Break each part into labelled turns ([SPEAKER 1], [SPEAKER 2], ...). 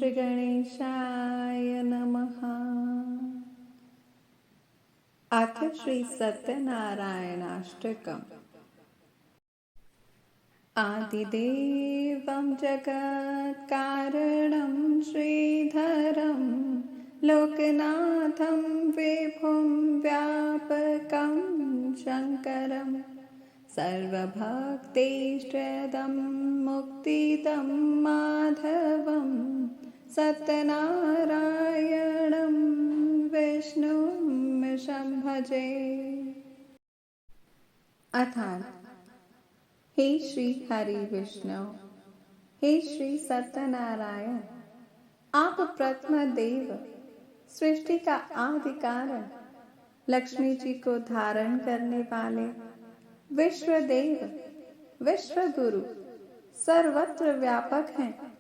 [SPEAKER 1] श्री गणेशाय नमः। अथ श्री सत्यनारायणाष्टकम्। आदिदेवं जगत्कारणं श्रीधरं लोकनाथं विभुं व्यापकं शङ्करं सर्वभक्तेष्टदं मुक्तिदं माधवं सत्यनारायणं विष्णुं शम्भजे। अर्थात, हे श्री हरि विष्णु, हे श्री सत्यनारायण, आप प्रथम देव, सृष्टि का आदि कारण, लक्ष्मी जी को धारण करने वाले, विश्व देव, विश्व गुरु, सर्वत्र व्यापक हैं,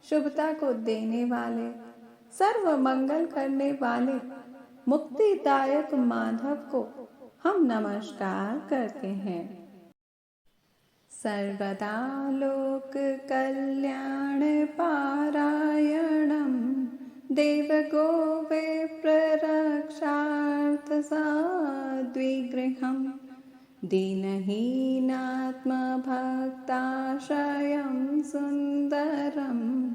[SPEAKER 1] शुभता को देने वाले, सर्व मंगल करने वाले, मुक्तिदायक माधव को हम नमस्कार करते हैं। सर्वदा लोक कल्याण पारायणं देवगो विप्ररक्षार्थ साद्विग्रहं दीनहीनात्मभक्ताश्रयं सुन्दरं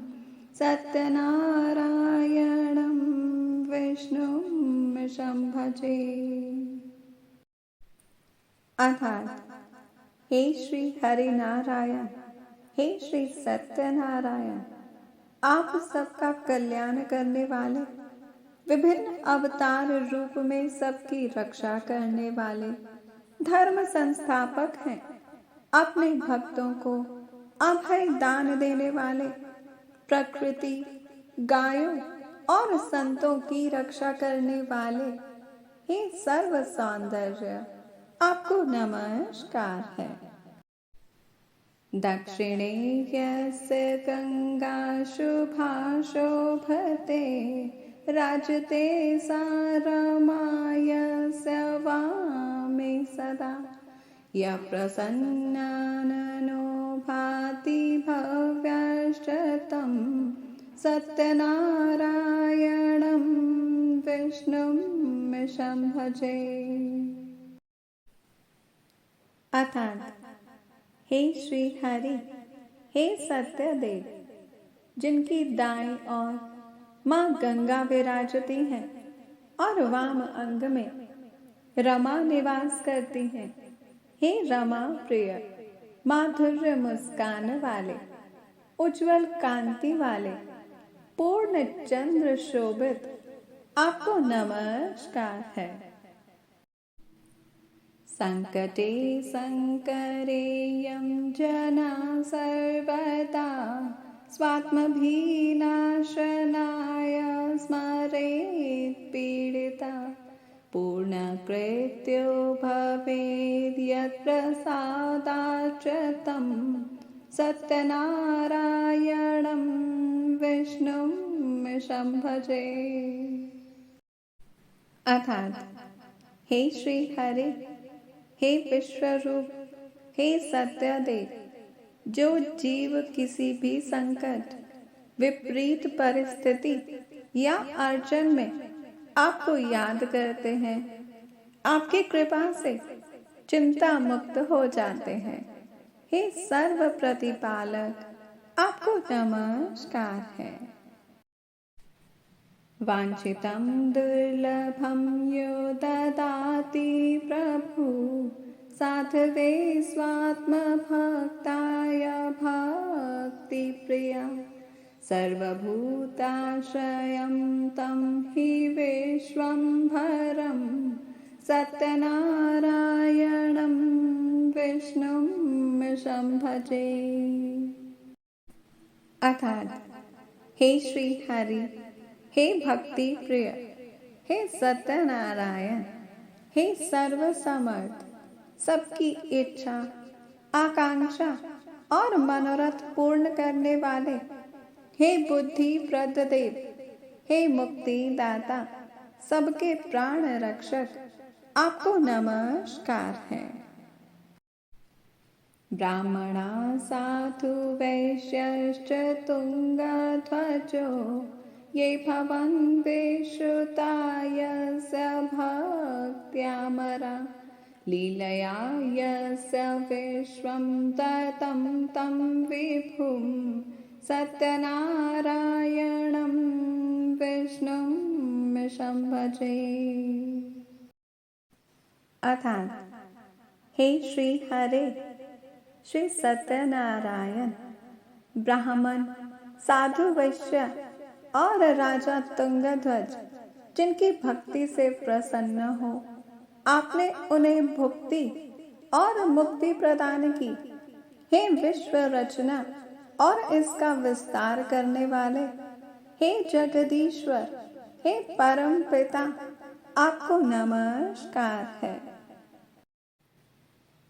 [SPEAKER 1] सत्यनारायणं विष्णुं शम्भजे। अर्थात, हे श्री हरि नारायण, हे श्री सत्यनारायण, आप सबका कल्याण करने वाले, विभिन्न अवतार रूप में सबकी रक्षा करने वाले, धर्म संस्थापक हैं, अपने भक्तों को अभय दान देने वाले, प्रकृति, गायों और संतों की रक्षा करने वाले, हे सर्व सौंदर्य, आपको नमस्कार है। दक्षिणे यस्य गंगा शुभा शोभते राजते सा रमायस्य वामे सदा यः प्रसन्नाननो भाति भव्यश्च सत्यनारायणं विष्णुं शम्भजे। अर्थात, हे श्री हरि, हे सत्यदेव, जिनकी दाईं ओर माँ गंगा विराजती हैं और वाम अंग में रमा निवास करती हैं, हे रमा प्रिय, माधुर्य मुस्कान वाले, उज्जवल कांति वाले, पूर्ण चंद्र शोभित, आपको नमस्कार है। संकटे संकरेयं जना सर्वदा स्वात्मभिनाशनाय स्मरेत् पीडिता पूर्णकृत्यो भवेद् यत्प्रसादाच्च तं सत्यनारायणं विष्णुं शम्भजे। अर्थात, हे श्री हरि, हे विश्वरूप, हे सत्यदेव, जो जीव किसी भी संकट, विपरीत परिस्थिति या अड़चन में आपको याद करते हैं, आपकी कृपा से चिंता मुक्त हो जाते हैं, हे सर्व प्रतिपालक, आपको नमस्कार है। वांछितं दुर्लभं यो ददाति प्रभु साधवे स्वात्मभक्ताय भक्तिप्रिया सर्वभूताश्रयं तं हि विश्वम्भरं सत्यनारायणं विष्णुं शम्भजे। अर्थात, हे श्री हरि, हे भक्ति प्रिय, हे सत्यनारायण, हे सर्व समर्थ, सबकी इच्छा, आकांक्षा और मनोरथ पूर्ण करने वाले, हे बुद्धि प्रद देव, हे मुक्ति दाता, सबके प्राण रक्षक, आपको नमस्कार है। ब्राह्मणा साधु वैश्यश्च तुङ्गध्वजो ये भवन्ति श्रुता यस्य भक्त्यामरा लीलया यस्य विश्वं ततं तं विभुं सत्यनारायणं विष्णुं शम्भजे। अर्थात, हे श्री हरे, श्री सत्यनारायण, ब्राह्मण, साधु वैश्य और राजा तुंगध्वज जिनकी भक्ति से प्रसन्न हो, आपने उन्हें भुक्ति और मुक्ति प्रदान की। हे विश्व रचना और इसका विस्तार करने वाले, हे जगदीश्वर, हे परम पिता, आपको नमस्कार है।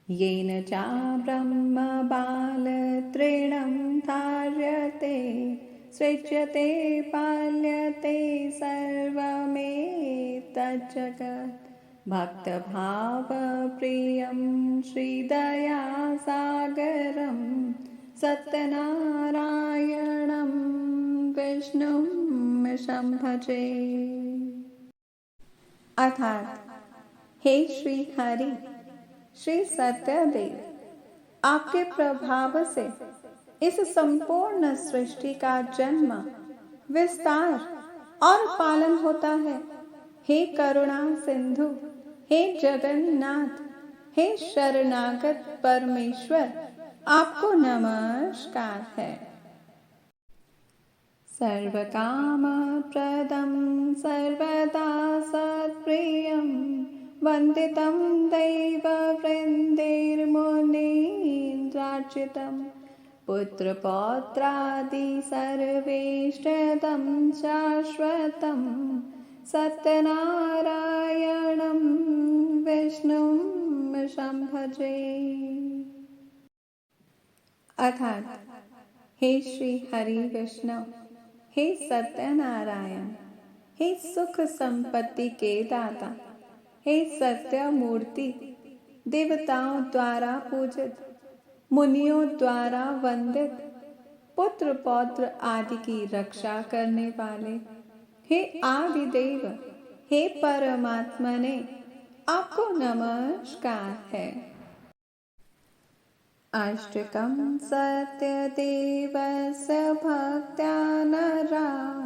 [SPEAKER 1] येन चा ब्रह्म बालतृणं धार्यते सृज्यते पाल्यते सर्वमेतज्जगत् भक्तभावप्रियं श्रीदयासागरं सत्यनारायणं विष्णुं शम्भजे। अर्थात, हे श्री हरि, श्री सत्यदेव, आपके प्रभाव से इस संपूर्ण सृष्टि का जन्म, विस्तार और पालन होता है। हे करुणा सिंधु, हे जगन्नाथ, हे शरणागत परमेश्वर, आपको नमस्कार है। सर्वकामप्रदं सर्वदा सत्प्रियं वन्दितं दैववृन्दैर्मुनीन्द्रार्चितं पुत्रपौत्रादि सर्वेष्टदं शाश्वतं सत्यनारायणं विष्णुं शम्भजे। अर्थात, हे श्री हरि विष्णु, हे सत्यनारायण, हे सुख संपत्ति के दाता, हे सत्य मूर्ति, देवताओं द्वारा पूजित, मुनियों द्वारा वंदित, पुत्र पौत्र आदि की रक्षा करने वाले, हे आदि देव, हे परमात्मने, आपको नमस्कार है। अष्टकं सत्यदेवस्य भक्त्या नरा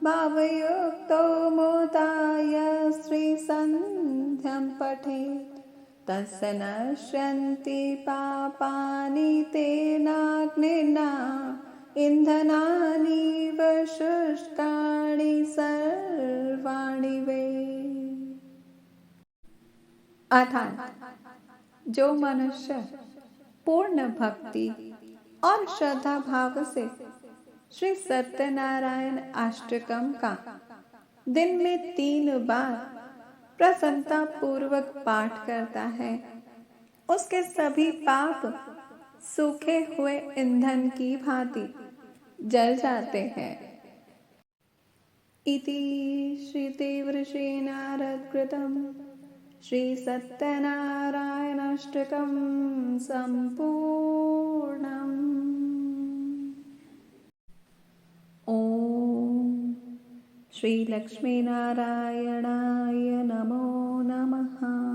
[SPEAKER 1] भावयुक्तो मोदाय श्रीसन्ध्यं पठेत् तस्य नश्यन्ति पापानि तेनाग्निना इंधनानीव शुष्काणि सर्वाणि वे। अर्थात, जो मनुष्य पूर्ण भक्ति और श्रद्धा भाव से श्री सत्यनारायण अष्टकम का दिन में 3 बार प्रसन्नता पूर्वक पाठ करता है, उसके सभी पाप सूखे हुए ईंधन की भांति जल जाते हैं। इति श्री देवर्षि नारद कृतं श्री सत्यनारायण अष्टकं संपूर्णम्। ओम श्री लक्ष्मी नारायणाय नमो नमः।